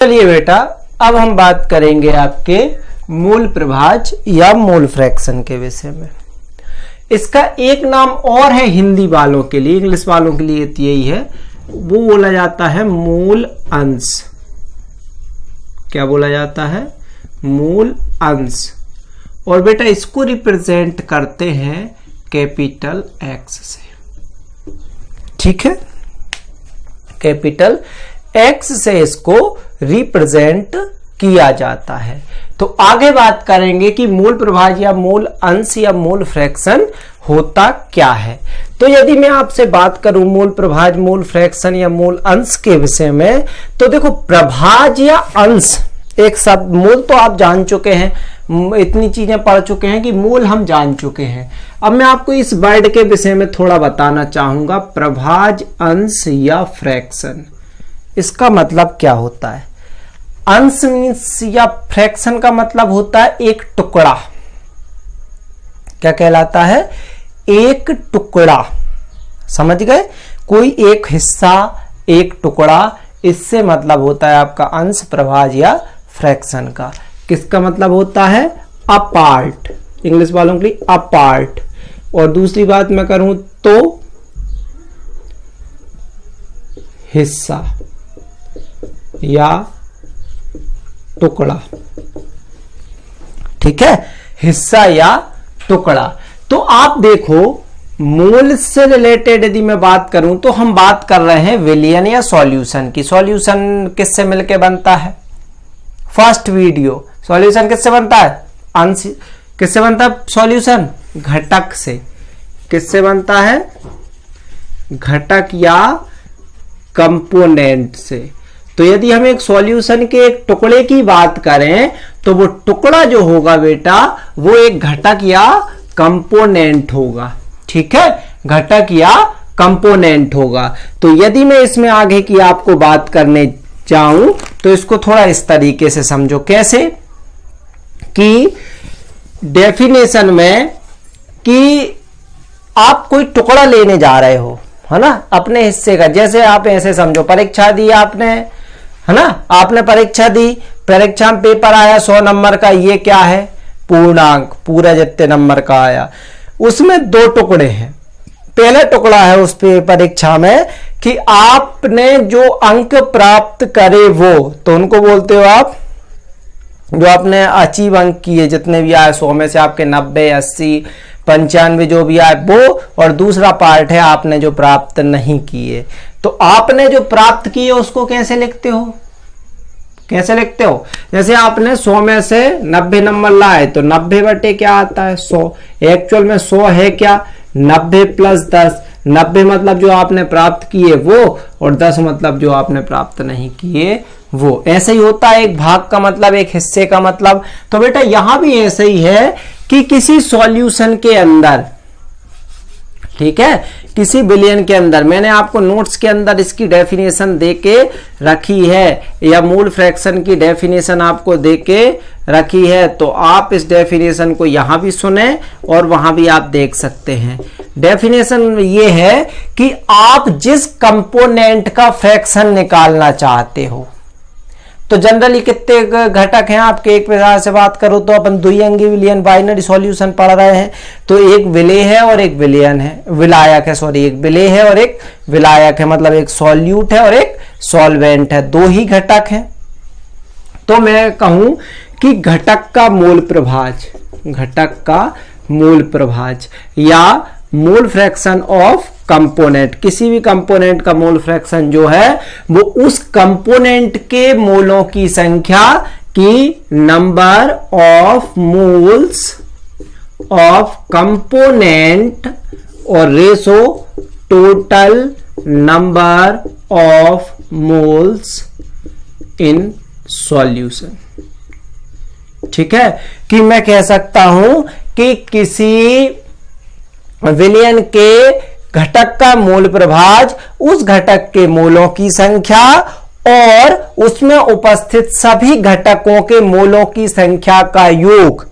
चलिए बेटा, अब हम बात करेंगे आपके मूल प्रभाज या मूल फ्रैक्शन के विषय में। इसका एक नाम और है हिंदी वालों के लिए, इंग्लिश वालों के लिए यही है, वो बोला जाता है मूल अंश। क्या बोला जाता है? मूल अंश। और बेटा इसको रिप्रेजेंट करते हैं कैपिटल एक्स से। ठीक है, कैपिटल एक्स से इसको रिप्रेजेंट किया जाता है। तो आगे बात करेंगे कि मूल प्रभाज या मूल अंश या मूल फ्रैक्शन होता क्या है। तो यदि मैं आपसे बात करूं मूल प्रभाज, मूल फ्रैक्शन या मूल अंश के विषय में, तो देखो प्रभाज या अंश एक शब्द, मूल तो आप जान चुके हैं, इतनी चीजें पढ़ चुके हैं कि मूल हम जान चुके हैं। अब मैं आपको इस वर्ड के विषय में थोड़ा बताना चाहूंगा, प्रभाज, अंश या फ्रैक्शन, इसका मतलब क्या होता है। अंश मीन्स या फ्रैक्शन का मतलब होता है एक टुकड़ा। क्या कहलाता है? एक टुकड़ा। समझ गए? कोई एक हिस्सा, एक टुकड़ा, इससे मतलब होता है आपका अंश, प्रभाज या फ्रैक्शन का। किसका मतलब होता है? अ पार्ट, इंग्लिश वालों के लिए अ पार्ट। और दूसरी बात मैं करूं तो हिस्सा या टुकड़ा। ठीक है, हिस्सा या टुकड़ा। तो आप देखो, मूल से रिलेटेड यदि मैं बात करूं तो हम बात कर रहे हैं विलयन या सॉल्यूशन की। सॉल्यूशन किससे मिलके बनता है? फर्स्ट वीडियो, सॉल्यूशन किससे बनता है? अंश। किससे बनता है सॉल्यूशन? घटक से। किससे बनता है? घटक या कंपोनेंट से। तो यदि हम एक सॉल्यूशन के एक टुकड़े की बात करें तो वो टुकड़ा जो होगा बेटा, वो एक घटक या कंपोनेंट होगा। ठीक है, घटक या कंपोनेंट होगा। तो यदि मैं इसमें आगे की आपको बात करने जाऊं तो इसको थोड़ा इस तरीके से समझो। कैसे? कि डेफिनेशन में कि आप कोई टुकड़ा लेने जा रहे हो, है ना, अपने हिस्से का। जैसे आप ऐसे समझो, परीक्षा दी आपने, है ना, आपने परीक्षा दी, परीक्षा में पेपर आया 100 नंबर का, ये क्या है? पूर्णांक, पूरा जितने नंबर का आया। उसमें दो टुकड़े हैं। पहला टुकड़ा है उस परीक्षा में कि आपने जो अंक प्राप्त करे वो, तो उनको बोलते हो आप जो आपने अचीव अंक किए, जितने भी आए 100 में से आपके 90, 80, 95 जो भी आए वो। और दूसरा पार्ट है आपने जो प्राप्त नहीं किए। तो आपने जो प्राप्त किए उसको कैसे लिखते हो? कैसे लिखते हो? जैसे आपने 100 में से 90 नंबर लाए तो 90 बटे क्या आता है? 100। एक्चुअल में 100 है क्या? 90 प्लस 10। 90 मतलब जो आपने प्राप्त किए वो, और 10 मतलब जो आपने प्राप्त नहीं किए वो। ऐसे ही होता है एक भाग का मतलब, एक हिस्से का मतलब। तो बेटा यहां भी ऐसे ही है कि किसी सॉल्यूशन के अंदर, ठीक है, किसी विलयन के अंदर, मैंने आपको नोट्स के अंदर इसकी डेफिनेशन देके रखी है, या मूल फ्रैक्शन की डेफिनेशन आपको देके रखी है। तो आप इस डेफिनेशन को यहां भी सुने और वहां भी आप देख सकते हैं। डेफिनेशन ये है कि आप जिस कंपोनेंट का फ्रैक्शन निकालना चाहते हो, तो जनरली कितने घटक हैं आपके? एक प्रकार से बात करो तो अपन द्विअंगी विलयन, बाइनरी सॉल्यूशन पढ़ रहे हैं। तो एक विलेय है और एक विलयन है, विलायक है, सॉरी, एक विलेय है और एक विलायक है, मतलब एक सॉल्यूट है और एक सॉल्वेंट है, दो ही घटक हैं। तो मैं कहूं कि घटक का मूल प्रभाज, घटक का मूल प्रभाज या मूल फ्रैक्शन ऑफ कंपोनेंट, किसी भी कंपोनेंट का मोल फ्रैक्शन जो है वो उस कंपोनेंट के मोलों की संख्या की number of moles of component और ratio total number of moles in solution. ठीक है, कि मैं कह सकता हूं कि किसी विलयन के घटक का मूल प्रभाज उस घटक के मोलों की संख्या और उसमें उपस्थित सभी घटकों के मोलों की संख्या का योग,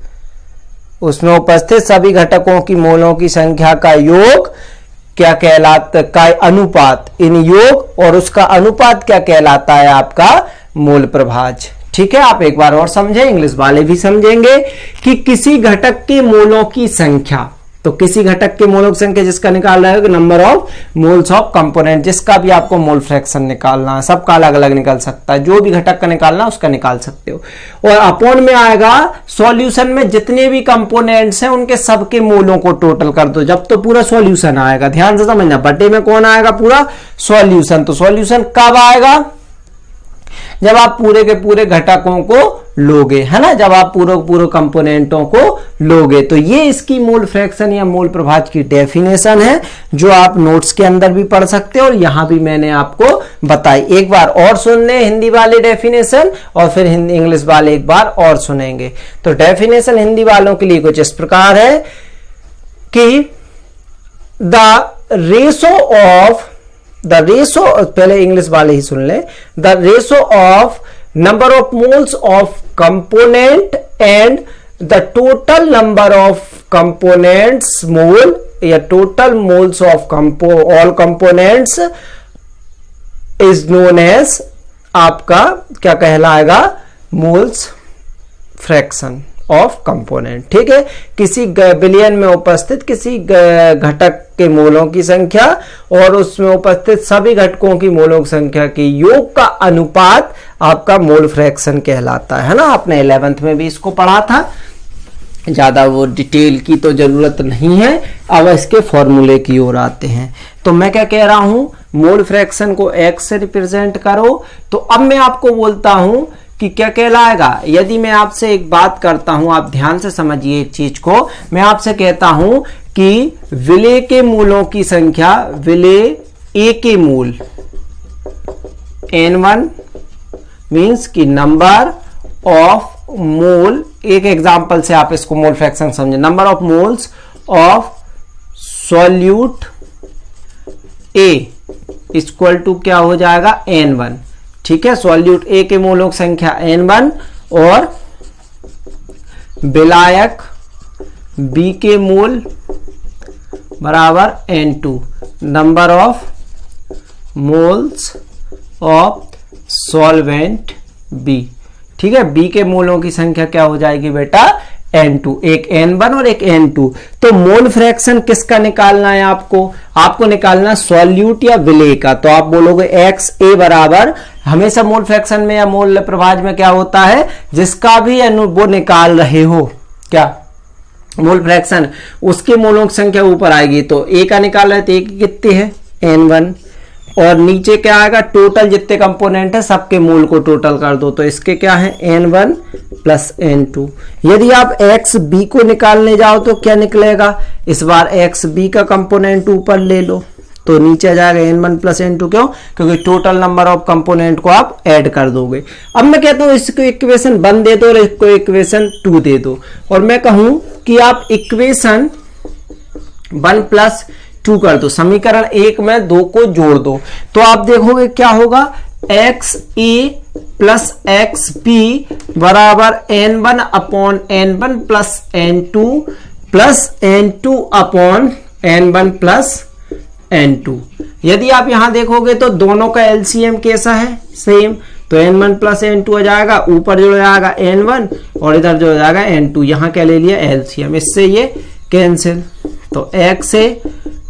उसमें उपस्थित सभी घटकों की मोलों की संख्या का योग क्या कहलाता, का अनुपात, इन योग और उसका अनुपात क्या कहलाता है? आपका मूल प्रभाज। ठीक है, आप एक बार और समझें, इंग्लिश वाले भी समझेंगे कि किसी घटक के मोलों की संख्या, तो किसी घटक के मोलों की संख्या जिसका निकाल रहे हो number of moles of component, जिसका भी आपको मोल फ्रैक्शन निकालना है, सबका अलग अलग निकल सकता है, जो भी घटक का निकालना है उसका निकाल सकते हो। और अपॉन में आएगा सॉल्यूशन में जितने भी कंपोनेंट्स हैं उनके सबके मोलों को टोटल कर दो, जब तो पूरा सॉल्यूशन आएगा। ध्यान से समझना, बटे में कौन आएगा? पूरा सॉल्यूशन। तो सॉल्यूशन कब आएगा? जब आप पूरे के पूरे घटकों को लोगे, है ना, जब आप पूरे कंपोनेंटों को लोगे। तो ये इसकी मोल फ्रैक्शन या मोल प्रभाज की डेफिनेशन है, जो आप नोट्स के अंदर भी पढ़ सकते हो और यहां भी मैंने आपको बताई। एक बार और सुन ले हिंदी वाले डेफिनेशन, और फिर इंग्लिश वाले एक बार और सुनेंगे। तो डेफिनेशन हिंदी वालों के लिए कुछ इस प्रकार है कि द रेशो, पहले इंग्लिश वाले ही सुन ले, the ratio of number of moles of component and the total number of components mole या total moles of all components is known as, आपका क्या कहलाएगा? Moles fraction of component. ठीक है, किसी बिलियन में उपस्थित किसी घटक के मोलों की संख्या और उसमें उपस्थित सभी घटकों की मोलों की संख्या के योग का अनुपात आपका मोल फ्रैक्शन कहलाता है ना। आपने 11th में भी इसको पढ़ा था, ज्यादा वो डिटेल की तो जरूरत नहीं है। अब इसके फॉर्मूले की ओर आते हैं। तो मैं क्या कह रहा हूं, मोल फ्रैक्शन को x से रिप्रेजेंट करो। तो अब मैं आपको बोलता हूं कि क्या कहलाएगा। यदि मैं आपसे एक बात करता हूं, आप ध्यान से समझिए एक चीज को, मैं आपसे कहता हूं कि विलेय के मूलों की संख्या, विलेय a के मूल n1 मीन्स कि नंबर ऑफ मोल, एक एग्जांपल से आप इसको मोल फ्रैक्शन समझे, number of moles of solute A equal to क्या हो जाएगा? n1। ठीक है, सॉल्यूट A के मोलों की संख्या n1 और विलायक B के मोल बराबर n2, number of moles of solvent B। ठीक है, B के मोलों की संख्या क्या हो जाएगी बेटा? n2, एक n1 और एक n2। तो मोल फ्रैक्शन किसका निकालना है आपको? आपको निकालना सॉल्यूट या विलेय का। तो आप बोलोगे XA बराबर, हमेशा मोल फ्रैक्शन में या मोल प्रभाज में क्या होता है, जिसका भी वो निकाल रहे हो क्या मोल फ्रैक्शन, उसके मोलों की संख्या ऊपर आएगी। तो A का निकाल रहे तो A की कितनी है? n1, और नीचे क्या आएगा? टोटल जितने कंपोनेंट है सबके मोल को टोटल कर दो। तो इसके क्या है? n1 plus n2। यदि आप xb को निकालने जाओ तो क्या निकलेगा? इस बार xb का कंपोनेंट ऊपर ले लो तो नीचे आ जाएगा n1 प्लस n2। क्यों? क्योंकि टोटल नंबर ऑफ कंपोनेंट को आप ऐड कर दोगे। अब मैं कहता हूं इसको इक्वेशन 1 दे दो और इसको इक्वेशन 2 दे दो, और मैं कहूं कि आप इक्वेशन 1 प्लस 2 कर दो, समीकरण 1 में 2 को जोड़ दो। तो आप देखोगे क्या होगा? XA प्लस XB बराबर n1 upon n1 plus n2 plus n2 upon n1 plus n2। यदि आप यहां देखोगे तो दोनों का एलसीएम कैसा है? सेम। तो n1 प्लस n2 आ जाएगा, ऊपर जो जाएगा n1 और इधर जो जाएगा n2। यहां क्या ले लिया? एलसीएम, इससे ये कैंसिल। तो XA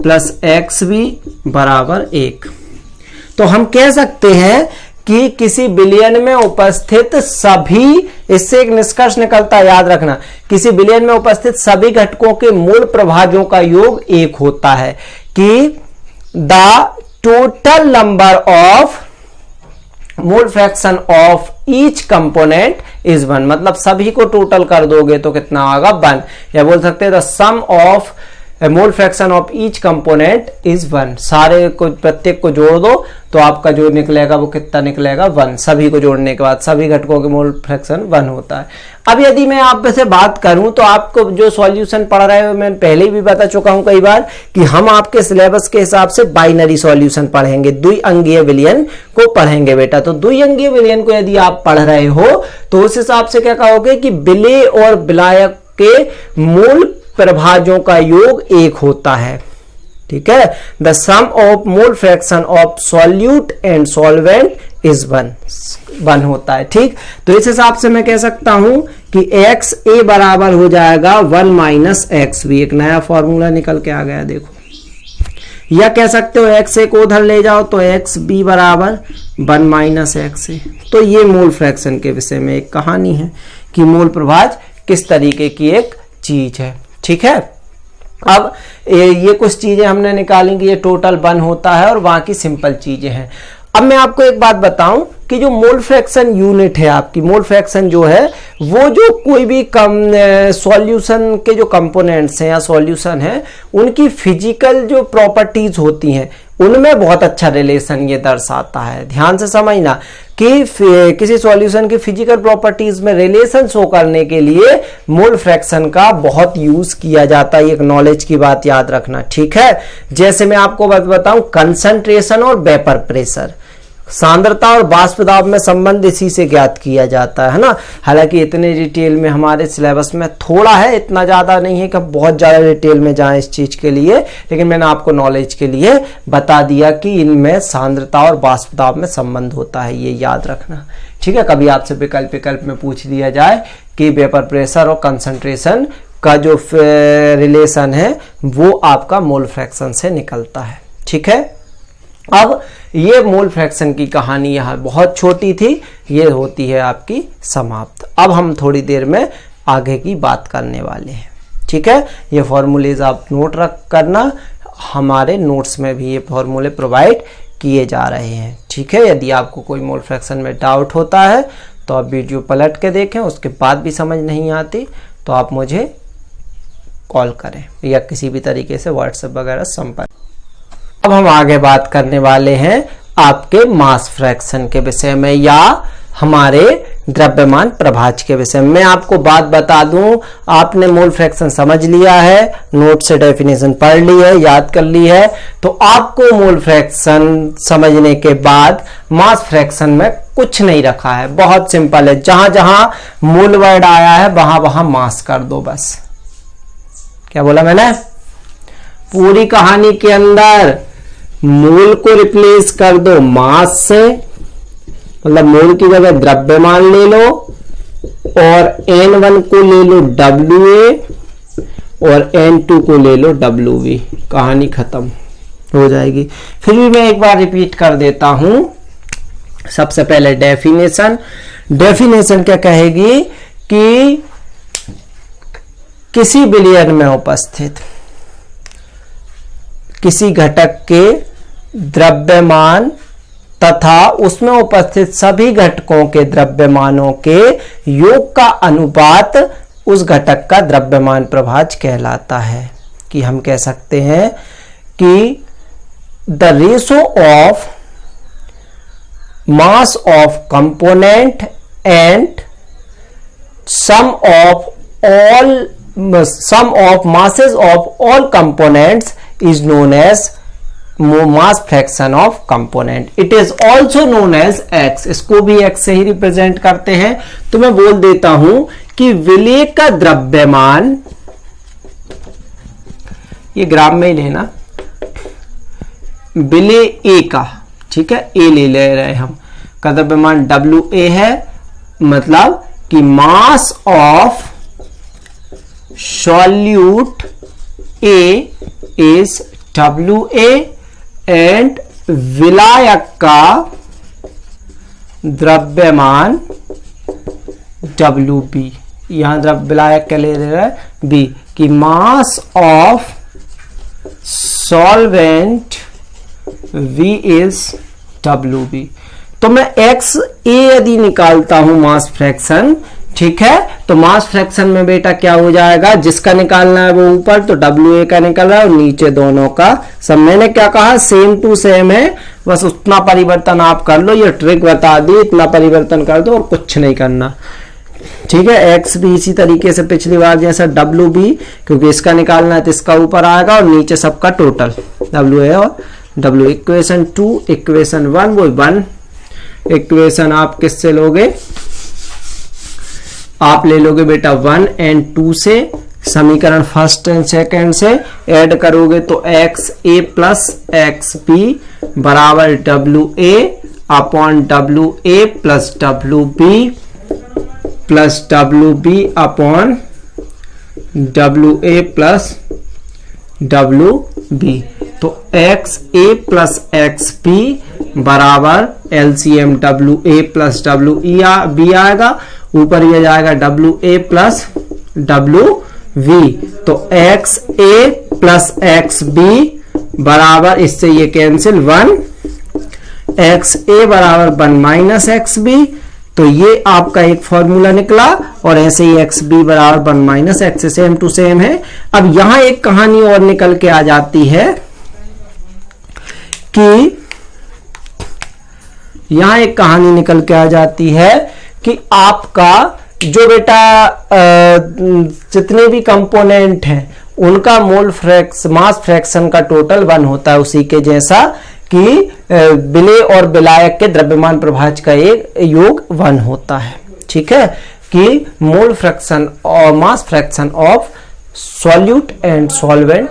प्लस XB बराबर 1। तो हम कह सकते हैं कि किसी बिलियन में उपस्थित सभी, इससे एक निष्कर्ष निकलता है, याद रखना, किसी बिलियन में उपस्थित सभी घटकों के मूल प्रभाजों का योग 1 होता है कि the total number of mole fraction of each component is 1। मतलब सभी को टोटल कर दोगे तो कितना होगा? 1। या बोल सकते हैं the sum of mole fraction of each component is 1। सारे को, प्रत्येक को जोड़ दो तो आपका जो निकलेगा वो कितना निकलेगा? 1। सभी को जोड़ने के बाद सभी घटकों के मोल फ्रैक्शन 1 होता है। अब यदि मैं आप से बात करूं तो आपको जो सॉल्यूशन पढ़ रहे हो, मैं पहले भी बता चुका हूं कई बार कि हम आपके सिलेबस के हिसाब से बाइनरी सॉल्यूशन पढ़ेंगे, द्विअंगीय विलयन को पढ़ेंगे बेटा। तो द्विअंगीय विलयन को यदि आप पढ़ रहे हो तो उस हिसाब से क्या कहोगे कि विलेय और विलायक के मूल प्रभाजों का योग 1 होता है। ठीक है, the sum of mole fraction of solute and solvent is 1 होता है। ठीक, तो इस हिसाब से मैं कह सकता हूं कि एक्स ए बराबर हो जाएगा 1 माइनस एक्स बी। एक नया फॉर्मूला निकल के आ गया देखो। या कह सकते हो एक्स ए को उधर ले जाओ तो एक्स बी बराबर 1 माइनस एक्स ए। तो ये मोल फ्रैक्शन के विषय में एक कहानी है कि मोल प्रभाज किस तरीके की एक चीज है। ठीक है, अब ये कुछ चीजें हमने निकाली कि ये टोटल 1 होता है और बाकी सिंपल चीजें हैं। अब मैं आपको एक बात बताऊं कि जो मोल फ्रैक्शन यूनिट है आपकी, मोल फ्रैक्शन जो है वो जो कोई भी सॉल्यूशन के जो कंपोनेंट्स हैं या सॉल्यूशन है उनकी फिजिकल जो प्रॉपर्टीज होती हैं उनमें बहुत अच्छा रिलेशन ये दर्शाता है। ध्यान से समझना कि किसी सॉल्यूशन की फिजिकल प्रॉपर्टीज में रिलेशन शो करने के लिए मोल फ्रैक्शन का बहुत यूज किया जाता है। एक नॉलेज की बात याद रखना। ठीक है, जैसे मैं आपको बताऊं कंसंट्रेशन और वेपर प्रेशर, सांद्रता और वाष्प दाब में संबंध इसी से ज्ञात किया जाता है ना। हालांकि इतने डिटेल में हमारे सिलेबस में थोड़ा है, इतना ज्यादा नहीं है कि बहुत ज्यादा डिटेल में जाएं इस चीज के लिए, लेकिन मैंने आपको नॉलेज के लिए बता दिया कि इनमें सांद्रता और वाष्प दाब में संबंध होता है, ये याद रखना। ठीक है, कभी आपसे विकल्प में पूछ दिया जाए कि वेपर प्रेशर और कंसंट्रेशन का जो रिलेशन है वो आपका मोल फ्रैक्शन से निकलता है। ठीक है, अब ये मोल फ्रैक्शन की कहानी यहाँ बहुत छोटी थी, ये होती है आपकी समाप्त। अब हम थोड़ी देर में आगे की बात करने वाले हैं। ठीक है, ये फॉर्मूलेज आप नोट रख करना, हमारे नोट्स में भी ये फॉर्मूले प्रोवाइड किए जा रहे हैं। ठीक है, यदि आपको कोई मोल फ्रैक्शन में डाउट होता है तो आप वीडियो पलट के देखें, उसके बाद भी समझ नहीं आती तो आप मुझे कॉल करें या किसी भी तरीके से व्हाट्सएप वगैरह संपर्क। अब हम आगे बात करने वाले हैं आपके मास फ्रैक्शन के विषय में या हमारे द्रव्यमान प्रभाज के विषय में। मैं आपको बात बता दूं, आपने मोल फ्रैक्शन समझ लिया है, नोट से डेफिनेशन पढ़ ली है, याद कर ली है, तो आपको मोल फ्रैक्शन समझने के बाद मास फ्रैक्शन में कुछ नहीं रखा है, बहुत सिंपल है। जहां जहां मोल वर्ड आया है वहां वहां मास कर दो बस। क्या बोला मैंने? पूरी कहानी के अंदर मोल को रिप्लेस कर दो मास से, मतलब मोल की जगह द्रव्यमान ले लो और N1 को ले लो WA और N2 को ले लो WB, कहानी खत्म हो जाएगी। फिर भी मैं एक बार रिपीट कर देता हूं। सबसे पहले डेफिनेशन क्या कहेगी कि किसी विलयन में उपस्थित किसी घटक के द्रव्यमान तथा उसमें उपस्थित सभी घटकों के द्रव्यमानों के योग का अनुपात उस घटक का द्रव्यमान प्रभाज कहलाता है। कि हम कह सकते हैं कि the ratio of mass of component and sum of masses of all components is known as mass fraction of component. It is also known as x. इसको भी x से ही रिप्रेजेंट करते हैं। तो मैं बोल देता हूं कि विलेय का द्रव्यमान, ये ग्राम में ही लेना, विलेय A का, ठीक है, A ले रहे हम, का द्रव्यमान WA है, मतलब कि mass of solute A is WA and विलायक का द्रव्यमान WB। यहां विलायक क्या ले रहा है? B, कि mass of solvent V is WB। तो मैं XA यदि निकालता हूं मास फ्रैक्शन, ठीक है, तो मास फ्रैक्शन में बेटा क्या हो जाएगा, जिसका निकालना है वो ऊपर, तो WA का निकल रहा है और नीचे दोनों का सब। मैंने क्या कहा, सेम टू सेम है, बस उतना परिवर्तन आप कर लो, ये ट्रिक बता दी, इतना परिवर्तन कर दो और कुछ नहीं करना। ठीक है, एक्स भी इसी तरीके से पिछली बार जैसा WB, क्योंकि इसका निकालना है तो इसका ऊपर आएगा और नीचे सबका टोटल WA और W। इक्वेशन 2 इक्वेशन 1 वो 1 इक्वेशन आप किससे लोगे, आप ले लोगे बेटा 1 और 2 से, समीकरण फर्स्ट एंड सेकंड से ऐड करोगे तो XA प्लस XB बराबर WA upon WA plus WB upon WA plus WB। तो XA प्लस XB बराबर LCM WA प्लस WB आएगा, ऊपर ये जाएगा WA प्लस WV। तो XA प्लस XB बराबर, इससे ये कैंसिल 1, XA बराबर 1 माइनस XB। तो ये आपका एक फॉर्मूला निकला, और ऐसे ही XB बराबर 1 minus X same to same है। अब यहां एक कहानी और निकल के आ जाती है कि कि आपका जो बेटा जितने भी कंपोनेंट हैं उनका मास फ्रैक्शन का टोटल 1 होता है, उसी के जैसा कि विलेय और विलायक के द्रव्यमान प्रभाज का एक योग 1 होता है। ठीक है, कि मोल फ्रैक्शन और mass fraction of solute and solvent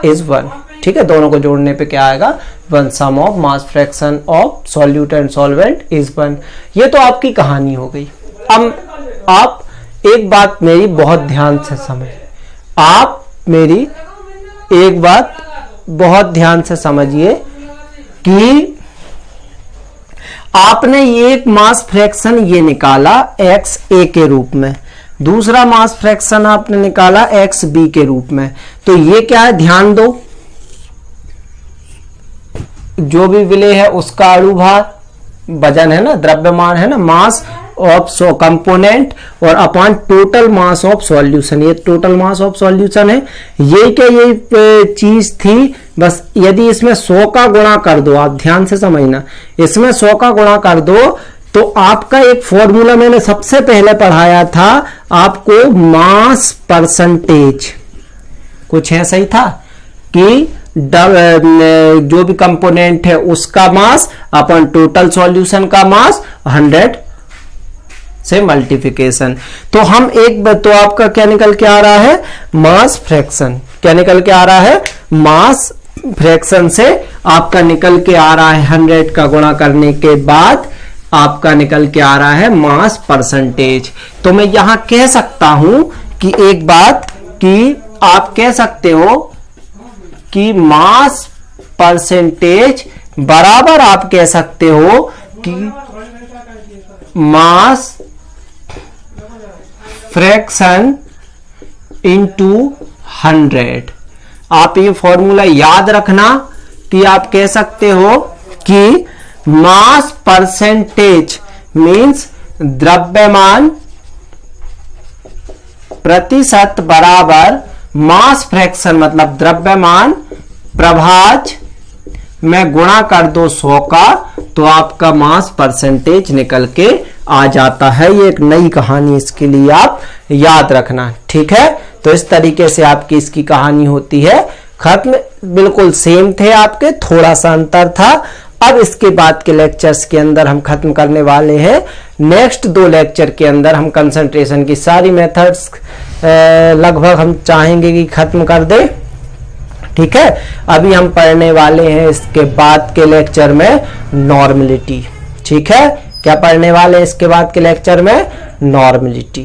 is 1। ठीक है, दोनों को जोड़ने पे क्या आएगा, 1 sum of mass fraction of solute and solvent is 1। ये तो आपकी कहानी हो गई। अब आप एक बात मेरी बहुत ध्यान से समझ, आप मेरी एक बात बहुत ध्यान से समझिए कि आपने ये एक मास फ्रैक्शन ये निकाला XA के रूप में, दूसरा मास फ्रैक्शन आपने निकाला XB के रूप में। तो ये क्या है, ध्यान दो, जो भी विलेय है उसका अणुभार वजन है ना, द्रव्यमान है ना, मास ऑफ कंपोनेंट और upon total mass of solution. ये टोटल मास ऑफ सॉल्यूशन है। ये क्या, ये चीज थी बस। यदि इसमें 100 का गुणा कर दो, आप ध्यान से समझना, इसमें 100 का गुणा कर दो तो आपका एक फॉर्मूला मैंने सबसे पहले पढ़ाया था आपको, मास परसेंटेज, कुछ ऐसा ही था कि जो भी कंपोनेंट है उसका मास अपन टोटल सॉल्यूशन का मास 100 से मल्टीप्लिकेशन। तो हम तो आपका क्या निकल के आ रहा है, मास फ्रैक्शन। क्या निकल के आ रहा है, मास फ्रैक्शन से आपका निकल के आ रहा है 100 का गुणा करने के बाद आपका निकल के आ रहा है मास परसेंटेज। तो मैं यहां कह सकता हूं कि एक बात कि आप कह सकते हो कि मास परसेंटेज बराबर आप कह सकते हो कि मास फ्रैक्शन इनटू 100। आप ये फॉर्मूला याद रखना कि आप कह सकते हो कि मास परसेंटेज मींस द्रव्यमान प्रतिशत बराबर मास फ्रैक्शन, मतलब द्रव्यमान प्रभाज में गुणा कर दो 100 का, तो आपका मास परसेंटेज निकल के आ जाता है। ये एक नई कहानी, इसके लिए आप याद रखना। ठीक है, तो इस तरीके से आपकी इसकी कहानी होती है खत्म। बिल्कुल सेम थे आपके, थोड़ा सा अंतर था। अब इसके बाद के लेक्चर्स के अंदर हम खत्म करने वाले हैं। नेक्स्ट 2 लेक्चर के अंदर हम कंसंट्रेशन की सारी मेथड्स लगभग हम चाहेंगे कि खत्म कर दे। ठीक है, अभी हम पढ़ने वाले हैं इसके बाद के लेक्चर में नॉर्मलिटी। ठीक है, क्या पढ़ने वाले हैं इसके बाद के लेक्चर में, नॉर्मलिटी।